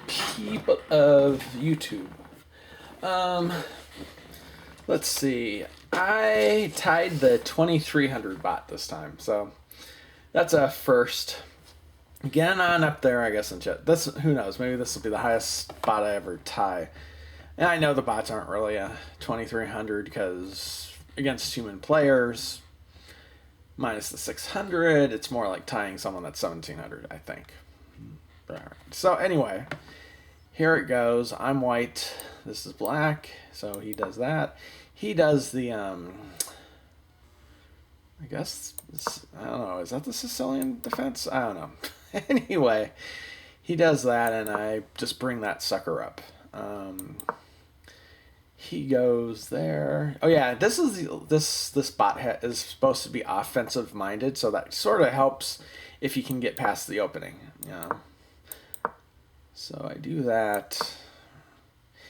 people of YouTube. Um, let's see. I tied the 2300 bot this time, so that's a first. Getting on up there, I guess, in chat. This, who knows? Maybe this will be the highest bot I ever tie. And I know the bots aren't really a 2300 because against human players, minus the 600, it's more like tying someone that's 1700, I think. So anyway, here it goes. I'm white. This is black. So he does that. He does the I guess I don't know. Is that the Sicilian defense? I don't know. Anyway, he does that, and I just bring that sucker up. He goes there. Oh yeah, this bot is supposed to be offensive minded, so that sort of helps if you can get past the opening. Yeah. So I do that.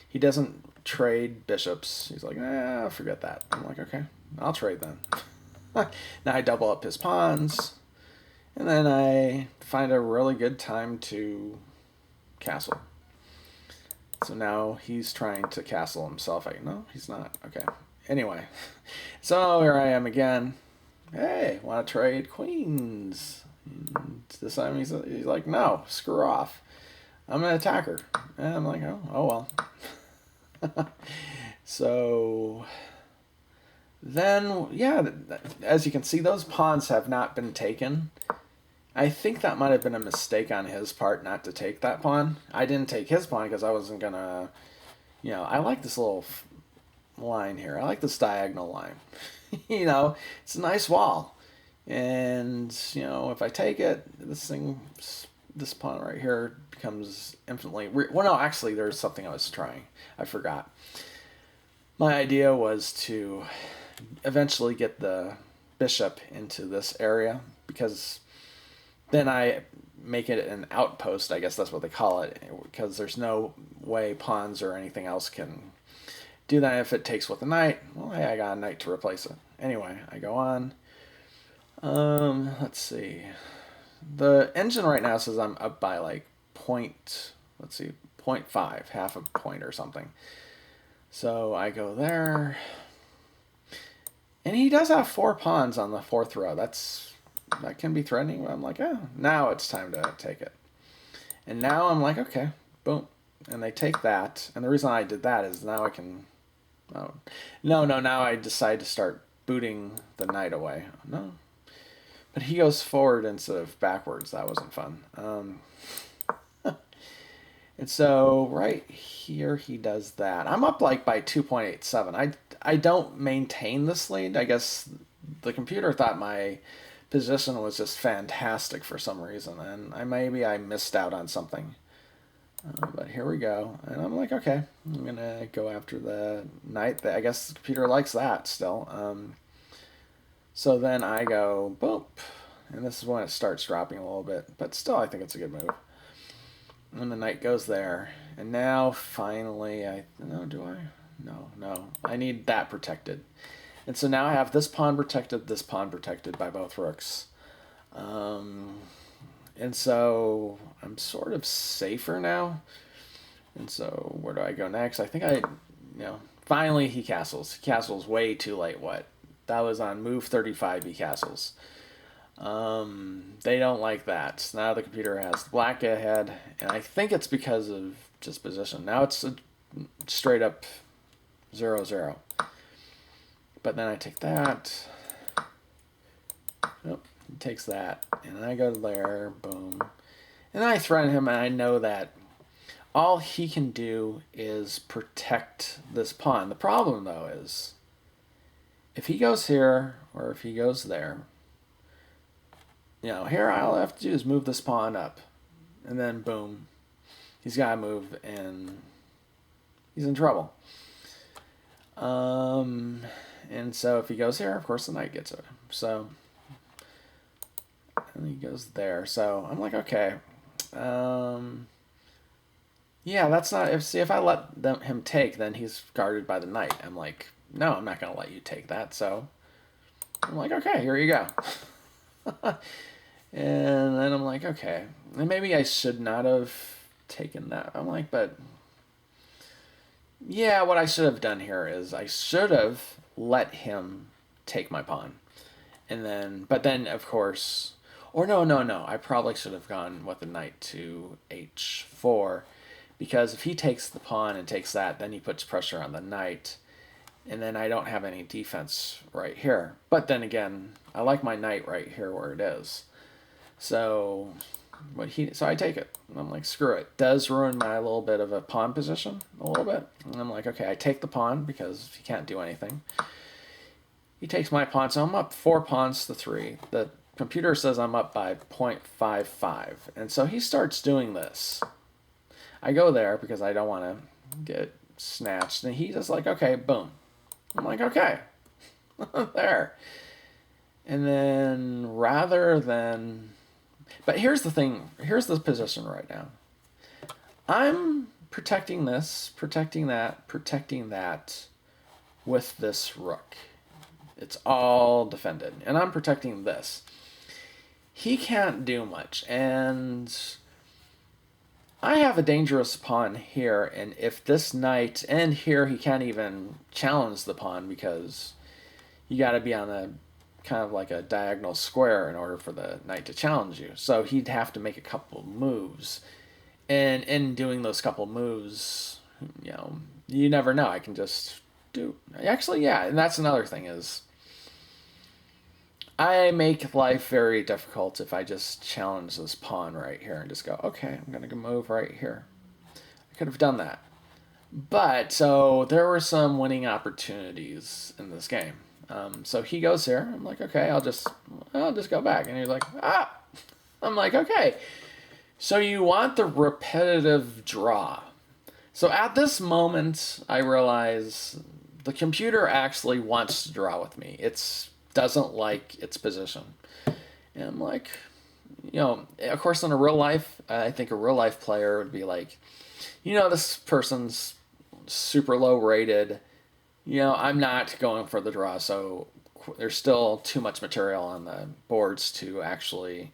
He doesn't trade bishops. He's like, forget that. I'm like, okay, I'll trade then. Now I double up his pawns, and then I find a really good time to castle. So now he's trying to castle himself. No, he's not. Okay. Anyway, so here I am again. Hey, want to trade queens? And this time he's like, no, screw off. I'm an attacker. And I'm like, oh well. So then, yeah, as you can see, those pawns have not been taken. I think that might have been a mistake on his part not to take that pawn. I didn't take his pawn because I wasn't going to, I like this little line here. I like this diagonal line. It's a nice wall. And, if I take it, this pawn right here becomes infinitely... Well, no, actually, there's something I was trying. I forgot. My idea was to eventually get the bishop into this area because... Then I make it an outpost, I guess that's what they call it, because there's no way pawns or anything else can do that if it takes with a knight. Well, hey, I got a knight to replace it. Anyway, I go on. Let's see. The engine right now says I'm up by like 0.5, half a point or something. So I go there. And he does have 4 pawns on the 4th row. That can be threatening, but I'm like, now it's time to take it. And now I'm like, okay, boom. And they take that. And the reason I did that is now I can... now I decide to start booting the knight away. No. But he goes forward instead of backwards. That wasn't fun. And so right here he does that. I'm up like by 2.87. I don't maintain this lead. I guess the computer thought my... position was just fantastic for some reason, and maybe I missed out on something. But here we go, and I'm like, okay, I'm gonna go after the knight. I guess the computer likes that still. So then I go boop, and this is when it starts dropping a little bit, but still I think it's a good move. And the knight goes there, and now finally No, I need that protected. And so now I have this pawn protected by both rooks. And so I'm sort of safer now. And so where do I go next? I think finally he castles. He castles way too late. What? That was on move 35, he castles. They don't like that. So now the computer has black ahead, and I think it's because of just position. Now it's a straight up 0-0. But then I take that. Oh, he takes that. And I go there. Boom. And then I threaten him, and I know that all he can do is protect this pawn. The problem, though, is if he goes here or if he goes there, here all I have to do is move this pawn up. And then, boom, he's got to move, and he's in trouble. And so if he goes here, of course the knight gets it. So, and he goes there. So I'm like, okay. Yeah, that's not... If I let him take, then he's guarded by the knight. I'm like, no, I'm not going to let you take that. So I'm like, okay, here you go. And then I'm like, okay. And maybe I should not have taken that. I'm like, but yeah, what I should have done here is I should have let him take my pawn. And then, but then, of course, or no. I probably should have gone with the knight to h4, because if he takes the pawn and takes that, then he puts pressure on the knight, and then I don't have any defense right here. But then again, I like my knight right here where it is. So I take it. And I'm like, screw it. Does ruin my little bit of a pawn position a little bit. And I'm like, okay, I take the pawn because he can't do anything. He takes my pawn, so I'm up 4 pawns to 3. The computer says I'm up by 0.55. And so he starts doing this. I go there because I don't want to get snatched. And he's just like, okay, boom. I'm like, okay. There. And then rather than... But here's the thing. Here's the position right now. I'm protecting this, protecting that with this rook. It's all defended. And I'm protecting this. He can't do much. And I have a dangerous pawn here. And if this knight, and here he can't even challenge the pawn because you got to be on a kind of like a diagonal square in order for the knight to challenge you. So he'd have to make a couple moves. And in doing those couple moves, you know, you never know. I can just do... Actually, yeah, and that's another thing is I make life very difficult if I just challenge this pawn right here and just go, okay, I'm going to move right here. I could have done that. But, so there were some winning opportunities in this game. So he goes here. I'm like, okay, I'll just go back. And he's like, ah. I'm like, okay. So you want the repetitive draw. So at this moment, I realize the computer actually wants to draw with me. It doesn't like its position. And I'm like, you know, of course in a real life, I think a real life player would be like, you know, this person's super low rated. You know, I'm not going for the draw, so there's still too much material on the boards to actually,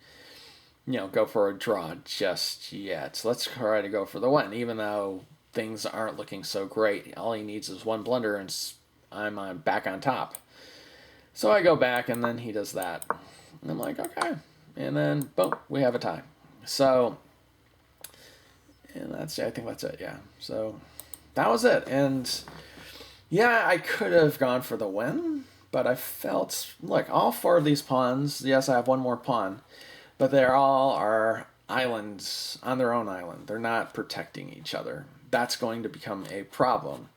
you know, go for a draw just yet. So let's try to go for the win, even though things aren't looking so great. All he needs is one blunder, and I'm back on top. So I go back, and then he does that. And I'm like, okay. And then, boom, we have a tie. So, and I think that's it, yeah. So that was it. And yeah, I could have gone for the win, but I felt, look, all 4 of these pawns, yes, I have one more pawn, but they're all are islands on their own island. They're not protecting each other. That's going to become a problem.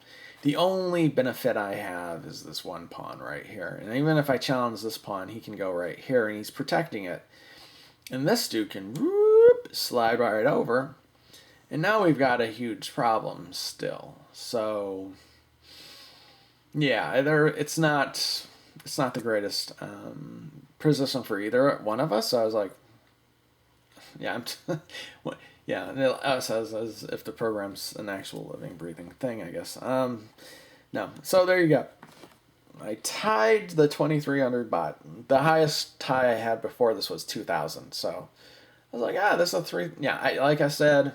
The only benefit I have is this one pawn right here. And even if I challenge this pawn, he can go right here, and he's protecting it. And this dude can slide right over. And now we've got a huge problem still. So yeah, it's not the greatest position for either one of us. So I was like, yeah, yeah, us as if the program's an actual living, breathing thing, I guess. No, so there you go. I tied the 2300 bot. The highest tie I had before this was 2000. So I was like, this is a 3. Yeah, like I said,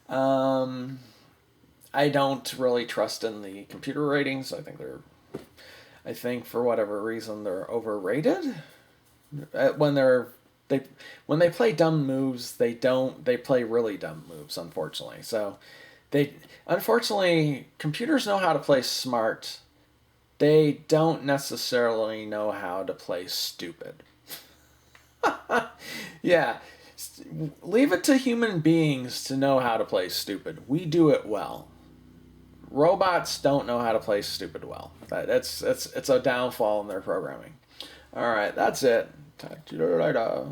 I don't really trust in the computer ratings. I think for whatever reason they're overrated. When they play dumb moves, they play really dumb moves, unfortunately. So unfortunately, computers know how to play smart. They don't necessarily know how to play stupid. Yeah. Leave it to human beings to know how to play stupid. We do it well. Robots don't know how to play stupid well. It's a downfall in their programming. All right, that's it. Talk to you later.